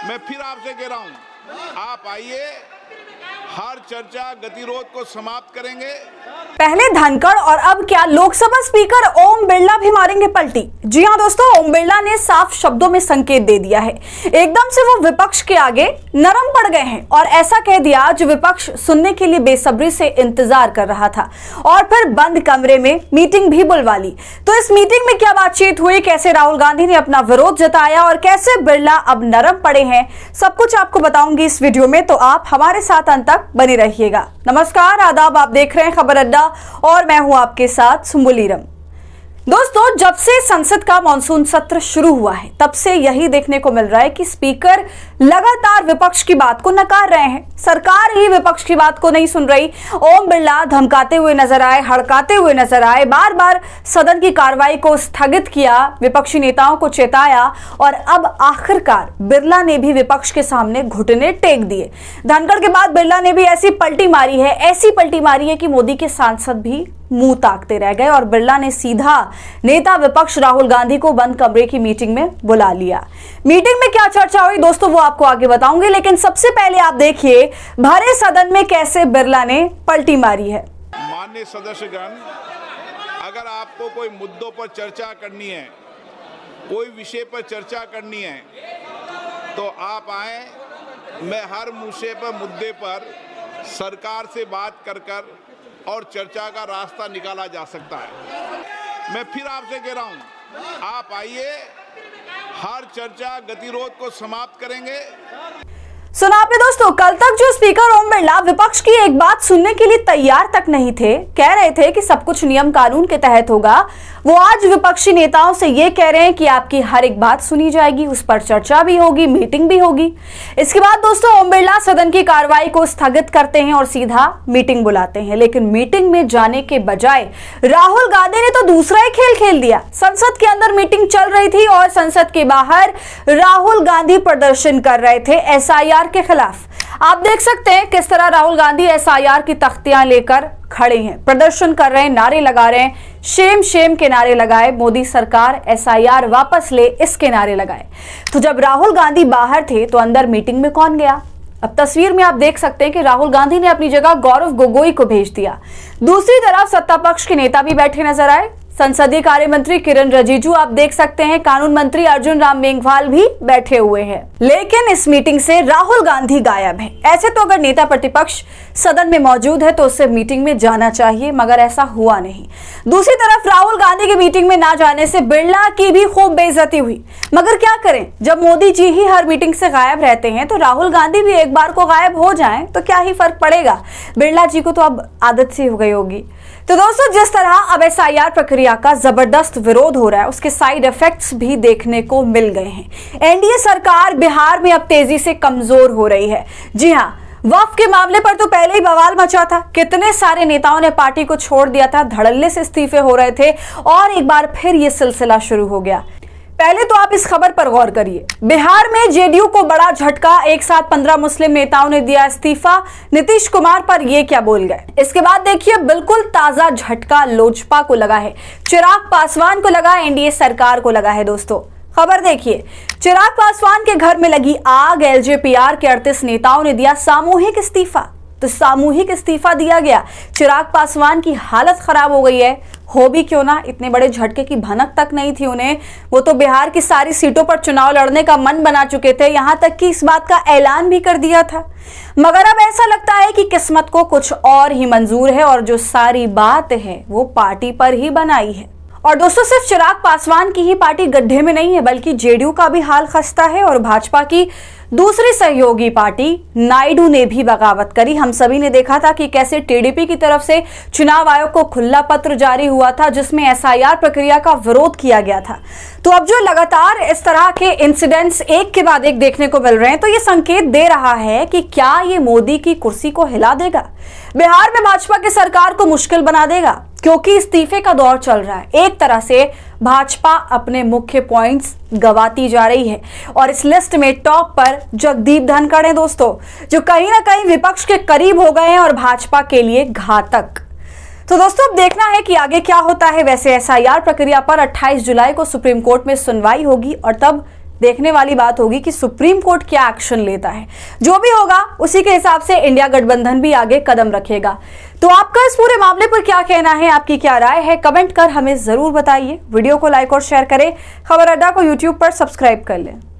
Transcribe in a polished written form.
मैं फिर आपसे कह रहा हूं, आप आइए, हर चर्चा गतिरोध को समाप्त करेंगे। पहले धनखड़ और अब क्या लोकसभा स्पीकर ओम बिरला भी मारेंगे पलटी? जी हां दोस्तों, ओम बिरला ने साफ शब्दों में संकेत दे दिया है। एकदम से वो विपक्ष के आगे नरम पड़ गए हैं और ऐसा कह दिया जो विपक्ष सुनने के लिए बेसब्री से इंतजार कर रहा था, और फिर बंद कमरे में मीटिंग भी बुलवा ली। तो इस मीटिंग में क्या बातचीत हुई, कैसे राहुल गांधी ने अपना विरोध जताया और कैसे बिरला अब नरम पड़े हैं, सब कुछ आपको बताऊंगी इस वीडियो में, तो आप हमारे साथ अंत तक बने रहिएगा। नमस्कार, आदाब, आप देख रहे हैं खबर अड्डा और मैं हूं आपके साथ सुम्बुलीरम। दोस्तों, जब से संसद का मॉनसून सत्र शुरू हुआ है तब से यही देखने को मिल रहा है कि स्पीकर लगातार विपक्ष की बात को नकार रहे हैं। सरकार ही विपक्ष की बात को नहीं सुन रही। ओम बिरला धमकाते हुए नजर आए, हड़काते हुए नजर आए, बार बार सदन की कार्रवाई को स्थगित किया, विपक्षी नेताओं को चेताया और अब आखिरकार बिरला ने भी विपक्ष के सामने घुटने टेक दिए। धनखड़ के बाद बिरला ने भी ऐसी पलटी मारी है कि मोदी के सांसद भी मुंह ताकते रह गए और बिरला ने सीधा नेता विपक्ष राहुल गांधी को बंद कमरे की मीटिंग में बुला लिया। मीटिंग में क्या चर्चा हुई दोस्तों, वो आपको आगे बताऊंगी, लेकिन सबसे पहले आप देखिए भरे सदन में कैसे बिरला ने पलटी मारी है। माननीय सदस्यगण, अगर आपको कोई मुद्दों पर चर्चा करनी है, कोई विषय पर चर्चा करनी है, तो आप आए। मैं हर मुद्दे पर सरकार से बात कर और चर्चा का रास्ता निकाला जा सकता है। मैं फिर आपसे कह रहा हूं, आप आइए, हर चर्चा गतिरोध को समाप्त करेंगे। सुना आपने दोस्तों, कल तक जो स्पीकर ओम बिरला विपक्ष की एक बात सुनने के लिए तैयार तक नहीं थे, कह रहे थे कि सब कुछ नियम कानून के तहत होगा, वो आज विपक्षी नेताओं से ये कह रहे हैं कि आपकी हर एक बात सुनी जाएगी, उस पर चर्चा भी होगी, मीटिंग भी होगी। इसके बाद दोस्तों ओम बिरला सदन की कार्रवाई को स्थगित करते हैं और सीधा मीटिंग बुलाते हैं, लेकिन मीटिंग में जाने के बजाय राहुल गांधी ने तो दूसरा ही खेल खेल दिया। संसद के अंदर मीटिंग चल रही थी और संसद के बाहर राहुल गांधी प्रदर्शन कर रहे थे एसआईआर के खिलाफ। आप देख सकते हैं किस तरह राहुल गांधी एसआईआर की तख्तियां लेकर खड़े हैं, प्रदर्शन कर रहे हैं, नारे लगा रहे हैं, शेम शेम के नारे लगाए, मोदी सरकार एसआईआर वापस ले, इसके नारे लगाए। तो जब राहुल गांधी बाहर थे तो अंदर मीटिंग में कौन गया? अब तस्वीर में आप देख सकते हैं कि राहुल गांधी ने अपनी जगह गौरव गोगोई को भेज दिया। दूसरी तरफ सत्ता पक्ष के नेता भी बैठे नजर आए। संसदीय कार्य मंत्री किरण रिजिजू आप देख सकते हैं, कानून मंत्री अर्जुन राम मेघवाल भी बैठे हुए हैं, लेकिन इस मीटिंग से राहुल गांधी गायब है। ऐसे तो अगर नेता प्रतिपक्ष सदन में मौजूद है तो उससे मीटिंग में जाना चाहिए, मगर ऐसा हुआ नहीं। दूसरी तरफ राहुल गांधी की मीटिंग में ना जाने से बिरला की भी खूब बेइज्जती हुई, मगर क्या करें, जब मोदी जी ही हर मीटिंग से गायब रहते हैं तो राहुल गांधी भी एक बार को गायब हो जाएं तो क्या ही फर्क पड़ेगा। बिरला जी को तो अब आदत सी हो गई होगी। तो दोस्तों, जिस तरह अब एसआईआर प्रक्रिया का जबरदस्त विरोध हो रहा है, उसके साइड इफेक्ट्स भी देखने को मिल गए हैं। एनडीए सरकार बिहार में अब तेजी से कमजोर हो रही है। जी हां, वक्फ के मामले पर तो पहले ही बवाल मचा था, कितने सारे नेताओं ने पार्टी को छोड़ दिया था, धड़ल्ले से इस्तीफे हो रहे थे और एक बार फिर यह सिलसिला शुरू हो गया। पहले तो आप इस खबर पर गौर करिए, बिहार में जेडीयू को बड़ा झटका, एक साथ 15 मुस्लिम नेताओं ने दिया इस्तीफा। नीतीश कुमार पर ये क्या बोल गए। इसके बाद देखिए बिल्कुल ताजा झटका लोजपा को लगा है, चिराग पासवान को लगा, एनडीए सरकार को लगा है। दोस्तों खबर देखिए, चिराग पासवान के घर में लगी आग, एलजेपीआर के 38 नेताओं ने दिया सामूहिक इस्तीफा। तो सामूहिक इस्तीफा दिया गया, चिराग पासवान की हालत खराब हो गई है। हो भी क्यों ना, इतने बड़े झटके की भनक तक नहीं थी उन्हें, वो तो बिहार की सारी सीटों पर चुनाव लड़ने का मन बना चुके थे, यहां तक कि इस बात का ऐलान भी कर दिया था। मगर अब ऐसा लगता है कि किस्मत को कुछ और ही मंजूर है और जो सारी बात है वो पार्टी पर ही बनाई है। और दोस्तों, सिर्फ चिराग पासवान की ही पार्टी गड्ढे में नहीं है, बल्कि जेडीयू का भी हाल खस्ता है और भाजपा की दूसरी सहयोगी पार्टी नायडू ने भी बगावत करी। हम सभी ने देखा था कि कैसे टीडीपी की तरफ से चुनाव आयोग को खुला पत्र जारी हुआ था जिसमें एसआईआर प्रक्रिया का विरोध किया गया था। तो अब जो लगातार इस तरह के इंसिडेंट्स एक के बाद एक देखने को मिल रहे हैं, तो ये संकेत दे रहा है कि क्या ये मोदी की कुर्सी को हिला देगा, बिहार में भाजपा की सरकार को मुश्किल बना देगा, क्योंकि इस्तीफे का दौर चल रहा है। एक तरह से भाजपा अपने मुख्य पॉइंट्स गवाती जा रही है और इस लिस्ट में टॉप पर जगदीप धनखड़ हैं दोस्तों, जो कहीं ना कहीं विपक्ष के करीब हो गए हैं और भाजपा के लिए घातक। तो दोस्तों अब देखना है कि आगे क्या होता है। वैसे एसआईआर प्रक्रिया पर 28 जुलाई को सुप्रीम कोर्ट में सुनवाई होगी और तब देखने वाली बात होगी कि सुप्रीम कोर्ट क्या एक्शन लेता है। जो भी होगा उसी के हिसाब से इंडिया गठबंधन भी आगे कदम रखेगा। तो आपका इस पूरे मामले पर क्या कहना है, आपकी क्या राय है, कमेंट कर हमें जरूर बताइए। वीडियो को लाइक और शेयर करें। खबर अड्डा को यूट्यूब पर सब्सक्राइब कर लें।